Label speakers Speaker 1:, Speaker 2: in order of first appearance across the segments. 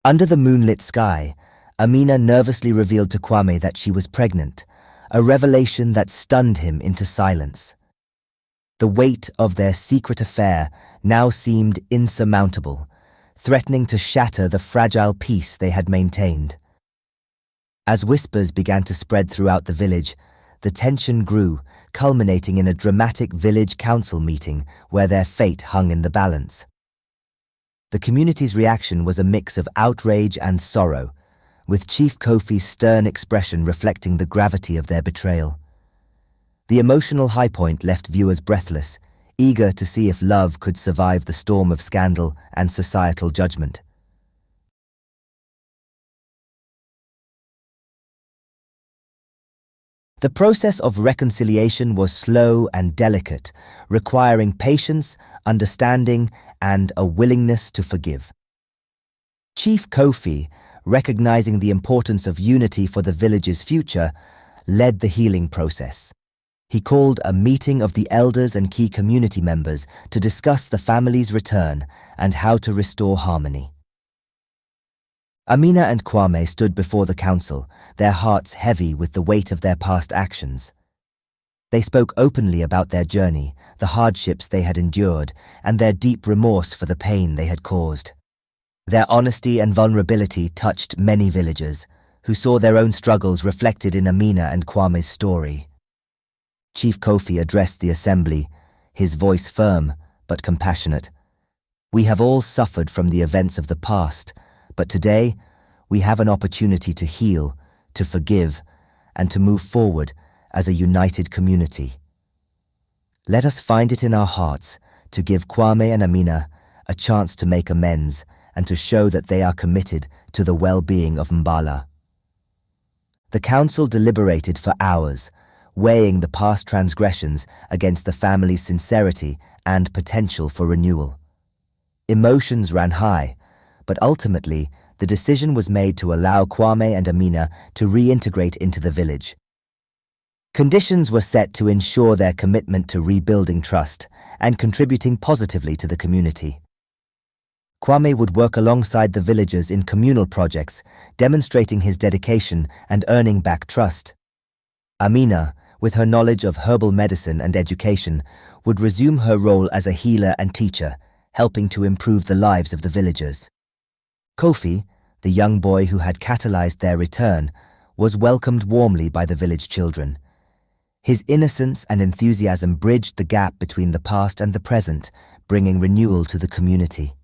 Speaker 1: Under the moonlit sky, Amina nervously revealed to Kwame that she was pregnant, a revelation that stunned him into silence. The weight of their secret affair now seemed insurmountable, threatening to shatter the fragile peace they had maintained. As whispers began to spread throughout the village, the tension grew, culminating in a dramatic village council meeting where their fate hung in the balance. The community's reaction was a mix of outrage and sorrow, with Chief Kofi's stern expression reflecting the gravity of their betrayal. The emotional high point left viewers breathless, eager to see if love could survive the storm of scandal and societal judgment. The process of reconciliation was slow and delicate, requiring patience, understanding, and a willingness to forgive. Chief Kofi, recognizing the importance of unity for the village's future, led the healing process. He called a meeting of the elders and key community members to discuss the family's return and how to restore harmony. Amina and Kwame stood before the council, their hearts heavy with the weight of their past actions. They spoke openly about their journey, the hardships they had endured, and their deep remorse for the pain they had caused. Their honesty and vulnerability touched many villagers, who saw their own struggles reflected in Amina and Kwame's story. Chief Kofi addressed the assembly, his voice firm but compassionate. "We have all suffered from the events of the past, but today we have an opportunity to heal, to forgive, and to move forward as a united community. Let us find it in our hearts to give Kwame and Amina a chance to make amends and to show that they are committed to the well-being of Mbala." The council deliberated for hours, weighing the past transgressions against the family's sincerity and potential for renewal. Emotions ran high, but ultimately, the decision was made to allow Kwame and Amina to reintegrate into the village. Conditions were set to ensure their commitment to rebuilding trust and contributing positively to the community. Kwame would work alongside the villagers in communal projects, demonstrating his dedication and earning back trust. Amina, with her knowledge of herbal medicine and education, would resume her role as a healer and teacher, helping to improve the lives of the villagers. Kofi, the young boy who had catalyzed their return, was welcomed warmly by the village children. His innocence and enthusiasm bridged the gap between the past and the present, bringing renewal to the community.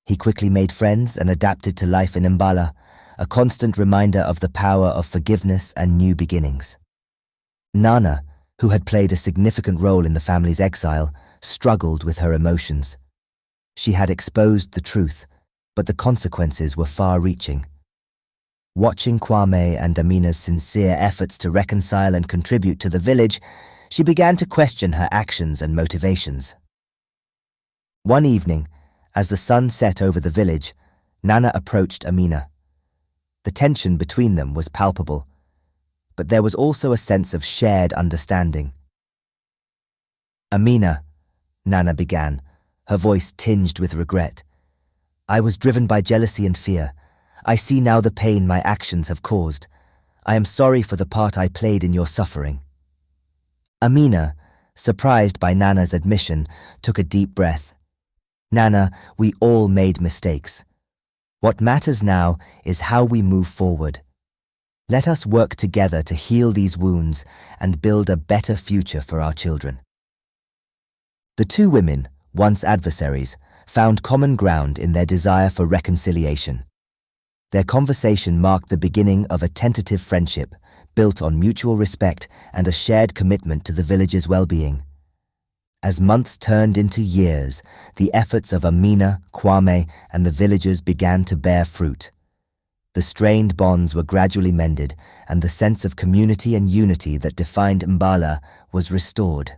Speaker 1: He quickly made friends and adapted to life in Mbala, a constant reminder of the power of forgiveness and new beginnings. Nana, who had played a significant role in the family's exile, struggled with her emotions. She had exposed the truth, but the consequences were far-reaching. Watching Kwame and Amina's sincere efforts to reconcile and contribute to the village, she began to question her actions and motivations. One evening, as the sun set over the village, Nana approached Amina. The tension between them was palpable, but there was also a sense of shared understanding. "Amina," Nana began, her voice tinged with regret. "I was driven by jealousy and fear. I see now the pain my actions have caused. I am sorry for the part I played in your suffering." Amina, surprised by Nana's admission, took a deep breath. "Nana, we all made mistakes. What matters now is how we move forward. Let us work together to heal these wounds and build a better future for our children." The two women, once adversaries, found common ground in their desire for reconciliation. Their conversation marked the beginning of a tentative friendship built on mutual respect and a shared commitment to the village's well-being. As months turned into years, the efforts of Amina, Kwame, and the villagers began to bear fruit. The strained bonds were gradually mended, and the sense of community and unity that defined Mbala was restored.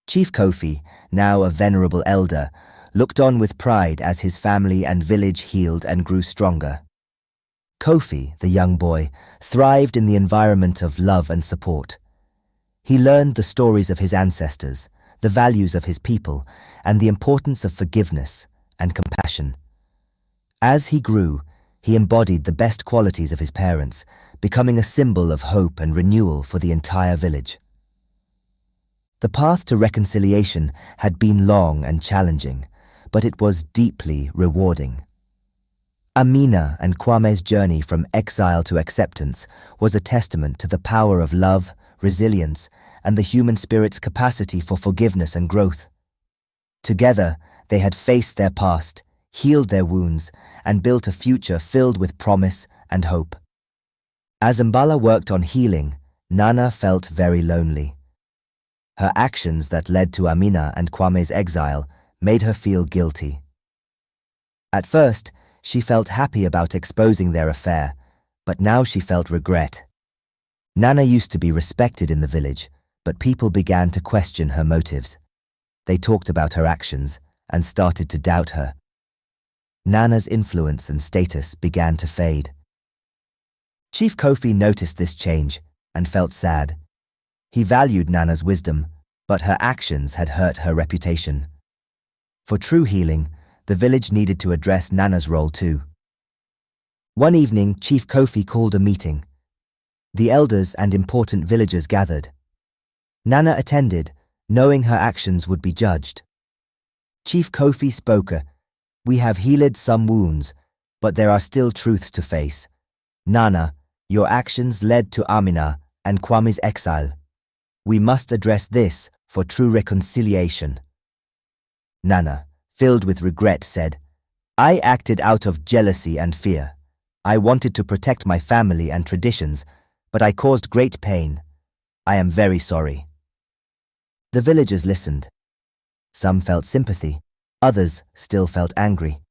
Speaker 1: Chief Kofi, now a venerable elder, looked on with pride as his family and village healed and grew stronger. Kofi, the young boy, thrived in the environment of love and support. He learned the stories of his ancestors, the values of his people, and the importance of forgiveness and compassion. As he grew, he embodied the best qualities of his parents, becoming a symbol of hope and renewal for the entire village. The path to reconciliation had been long and challenging, but it was deeply rewarding. Amina and Kwame's journey from exile to acceptance was a testament to the power of love, resilience, and the human spirit's capacity for forgiveness and growth. Together, they had faced their past, healed their wounds, and built a future filled with promise and hope. As Mbala worked on healing, Nana felt very lonely. Her actions that led to Amina and Kwame's exile made her feel guilty. At first, she felt happy about exposing their affair, but now she felt regret. Nana used to be respected in the village, but people began to question her motives. They talked about her actions and started to doubt her. Nana's influence and status began to fade. Chief Kofi noticed this change and felt sad. He valued Nana's wisdom, but her actions had hurt her reputation. For true healing, the village needed to address Nana's role too. One evening, Chief Kofi called a meeting. The elders and important villagers gathered. Nana attended, knowing her actions would be judged. Chief Kofi spoke, "We have healed some wounds, but there are still truths to face. Nana, your actions led to Amina and Kwame's exile. We must address this for true reconciliation." Nana, filled with regret, said, "I acted out of jealousy and fear. I wanted to protect my family and traditions, but I caused great pain. I am very sorry." The villagers listened. Some felt sympathy, others still felt angry.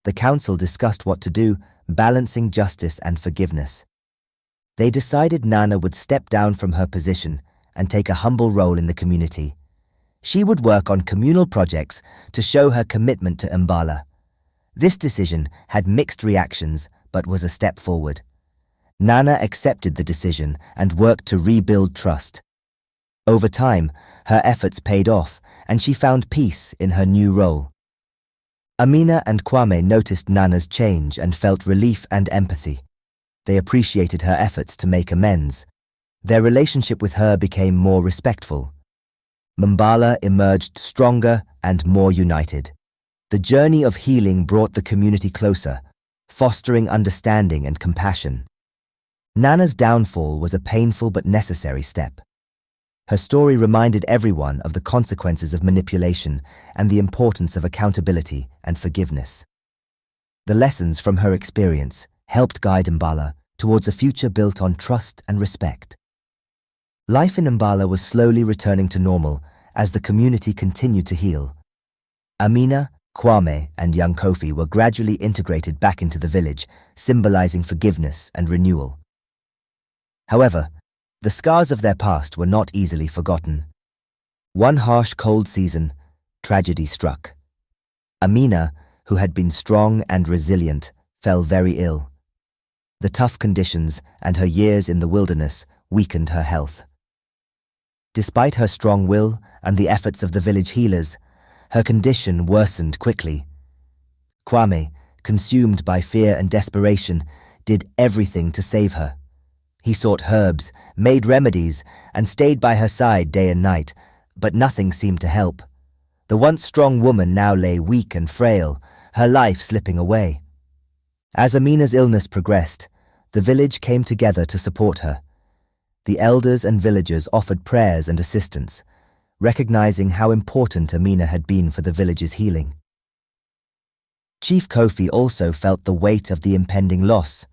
Speaker 1: The council discussed what to do, balancing justice and forgiveness. They decided Nana would step down from her position and take a humble role in the community. She would work on communal projects to show her commitment to Mbala. This decision had mixed reactions but was a step forward. Nana accepted the decision and worked to rebuild trust. Over time, her efforts paid off and she found peace in her new role. Amina and Kwame noticed Nana's change and felt relief and empathy. They appreciated her efforts to make amends. Their relationship with her became more respectful. Mbala emerged stronger and more united. The journey of healing brought the community closer, fostering understanding and compassion. Nana's downfall was a painful but necessary step. Her story reminded everyone of the consequences of manipulation and the importance of accountability and forgiveness. The lessons from her experience helped guide Mbala towards a future built on trust and respect. Life in Mbala was slowly returning to normal as the community continued to heal. Amina, Kwame, and young Kofi were gradually integrated back into the village, symbolizing forgiveness and renewal. However, the scars of their past were not easily forgotten. One harsh cold season, tragedy struck. Amina, who had been strong and resilient, fell very ill. The tough conditions and her years in the wilderness weakened her health. Despite her strong will and the efforts of the village healers, her condition worsened quickly. Kwame, consumed by fear and desperation, did everything to save her. He sought herbs, made remedies, and stayed by her side day and night, but nothing seemed to help. The once strong woman now lay weak and frail, her life slipping away. As Amina's illness progressed, the village came together to support her. The elders and villagers offered prayers and assistance, recognizing how important Amina had been for the village's healing. Chief Kofi also felt the weight of the impending loss,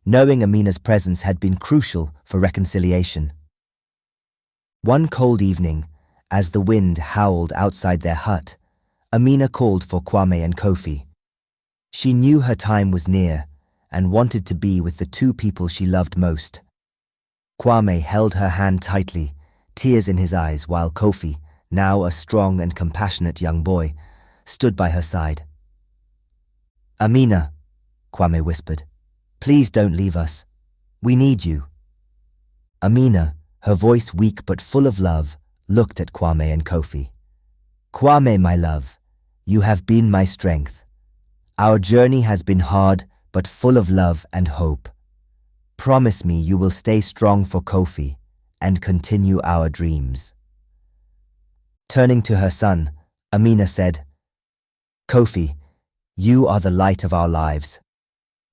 Speaker 1: knowing Amina's presence had been crucial for reconciliation. One cold evening, as the wind howled outside their hut, Amina called for Kwame and Kofi. She knew her time was near and wanted to be with the two people she loved most. Kwame held her hand tightly, tears in his eyes, while Kofi, now a strong and compassionate young boy, stood by her side. "Amina," Kwame whispered, "please don't leave us. We need you." Amina, her voice weak but full of love, looked at Kwame and Kofi. "Kwame, my love, you have been my strength. Our journey has been hard, but full of love and hope. Promise me you will stay strong for Kofi and continue our dreams." Turning to her son, Amina said, "Kofi, you are the light of our lives.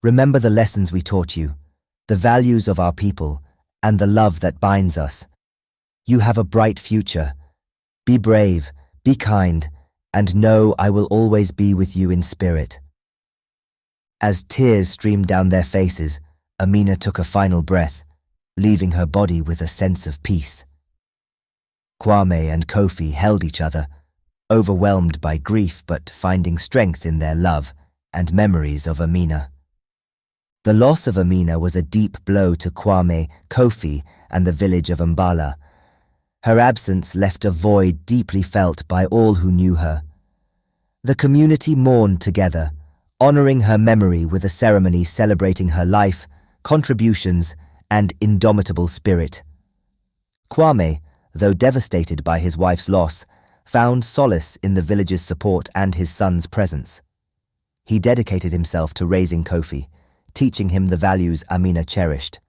Speaker 1: Remember the lessons we taught you, the values of our people, and the love that binds us. You have a bright future. Be brave, be kind, and know I will always be with you in spirit." As tears streamed down their faces, Amina took a final breath, leaving her body with a sense of peace. Kwame and Kofi held each other, overwhelmed by grief but finding strength in their love and memories of Amina. The loss of Amina was a deep blow to Kwame, Kofi, and the village of Mbala. Her absence left a void deeply felt by all who knew her. The community mourned together, honoring her memory with a ceremony celebrating her life, contributions, and indomitable spirit. Kwame, though devastated by his wife's loss, found solace in the village's support and his son's presence. He dedicated himself to raising Kofi, teaching him the values Amina cherished.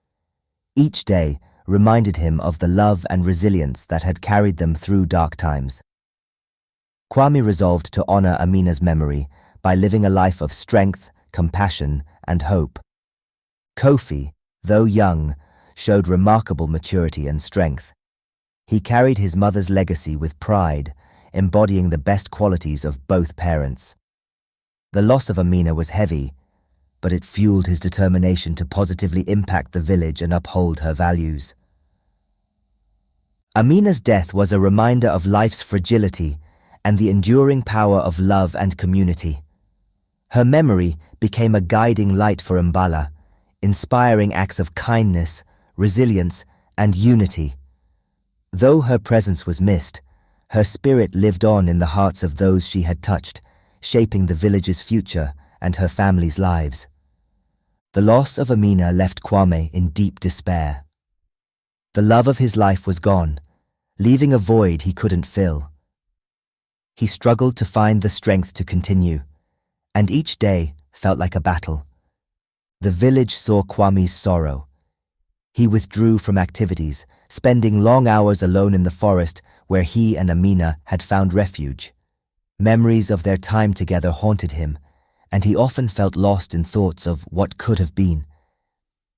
Speaker 1: Each day reminded him of the love and resilience that had carried them through dark times. Kwame resolved to honor Amina's memory by living a life of strength, compassion, and hope. Kofi, though young, showed remarkable maturity and strength. He carried his mother's legacy with pride, embodying the best qualities of both parents. The loss of Amina was heavy, but it fueled his determination to positively impact the village and uphold her values. Amina's death was a reminder of life's fragility and the enduring power of love and community. Her memory became a guiding light for Mbala, inspiring acts of kindness, resilience, and unity. Though her presence was missed, her spirit lived on in the hearts of those she had touched, shaping the village's future and her family's lives. The loss of Amina left Kwame in deep despair. The love of his life was gone, leaving a void he couldn't fill. He struggled to find the strength to continue, and each day felt like a battle. The village saw Kwame's sorrow. He withdrew from activities, spending long hours alone in the forest where he and Amina had found refuge. Memories of their time together haunted him, and he often felt lost in thoughts of what could have been.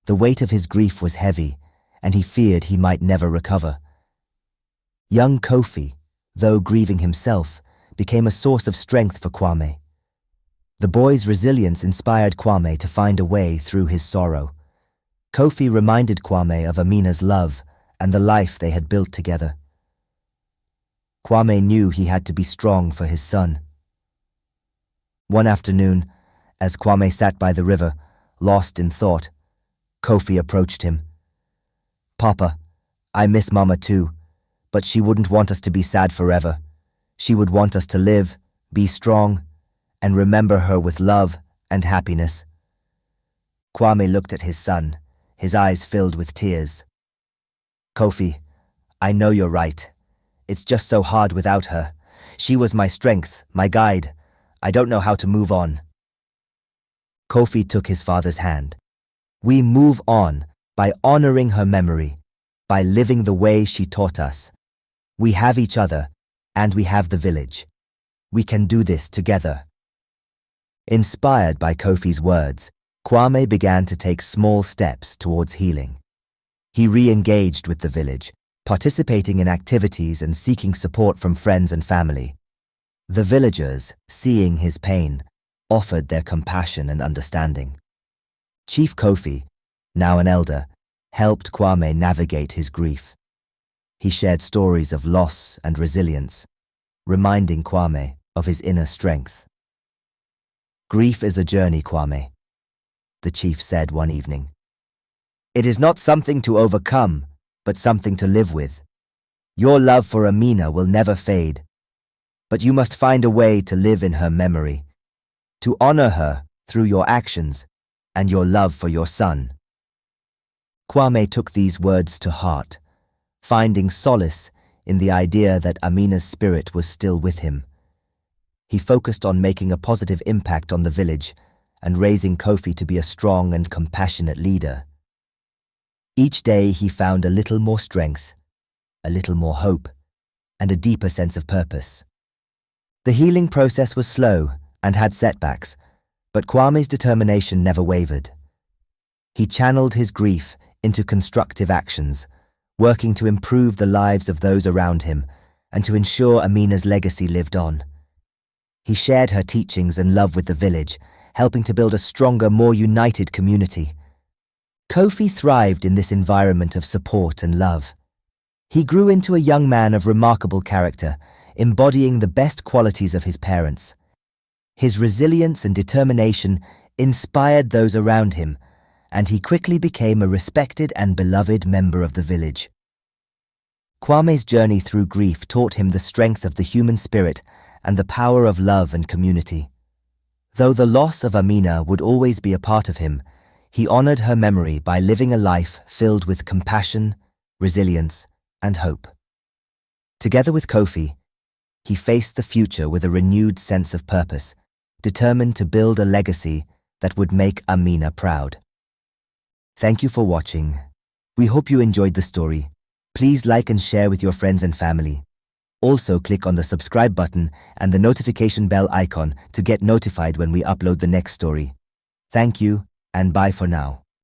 Speaker 1: The weight of his grief was heavy, and he feared he might never recover. Young Kofi, though grieving himself, became a source of strength for Kwame. The boy's resilience inspired Kwame to find a way through his sorrow. Kofi reminded Kwame of Amina's love and the life they had built together. Kwame knew he had to be strong for his son. One afternoon, as Kwame sat by the river, lost in thought, Kofi approached him. "Papa, I miss Mama too, but she wouldn't want us to be sad forever. She would want us to live, be strong, and remember her with love and happiness." Kwame looked at his son, his eyes filled with tears. "Kofi, I know you're right. It's just so hard without her. She was my strength, my guide. I don't know how to move on." Kofi took his father's hand. "We move on by honoring her memory, by living the way she taught us. We have each other, and we have the village. We can do this together." Inspired by Kofi's words, Kwame began to take small steps towards healing. He re-engaged with the village, participating in activities and seeking support from friends and family. The villagers, seeing his pain, offered their compassion and understanding. Chief Kofi, now an elder, helped Kwame navigate his grief. He shared stories of loss and resilience, reminding Kwame of his inner strength. "Grief is a journey, Kwame," the chief said one evening. "It is not something to overcome, but something to live with. Your love for Amina will never fade, but you must find a way to live in her memory, to honor her through your actions and your love for your son." Kwame took these words to heart, finding solace in the idea that Amina's spirit was still with him. He focused on making a positive impact on the village and raising Kofi to be a strong and compassionate leader. Each day he found a little more strength, a little more hope, and a deeper sense of purpose. The healing process was slow and had setbacks, but Kwame's determination never wavered. He channeled his grief into constructive actions, working to improve the lives of those around him and to ensure Amina's legacy lived on. He shared her teachings and love with the village, helping to build a stronger, more united community. Kofi thrived in this environment of support and love. He grew into a young man of remarkable character, embodying the best qualities of his parents. His resilience and determination inspired those around him, and he quickly became a respected and beloved member of the village. Kwame's journey through grief taught him the strength of the human spirit and the power of love and community. Though the loss of Amina would always be a part of him, he honored her memory by living a life filled with compassion, resilience, and hope. Together with Kofi, he faced the future with a renewed sense of purpose, determined to build a legacy that would make Amina proud. Thank you for watching. We hope you enjoyed the story. Please like and share with your friends and family. Also, click on the subscribe button and the notification bell icon to get notified when we upload the next story. Thank you, and bye for now.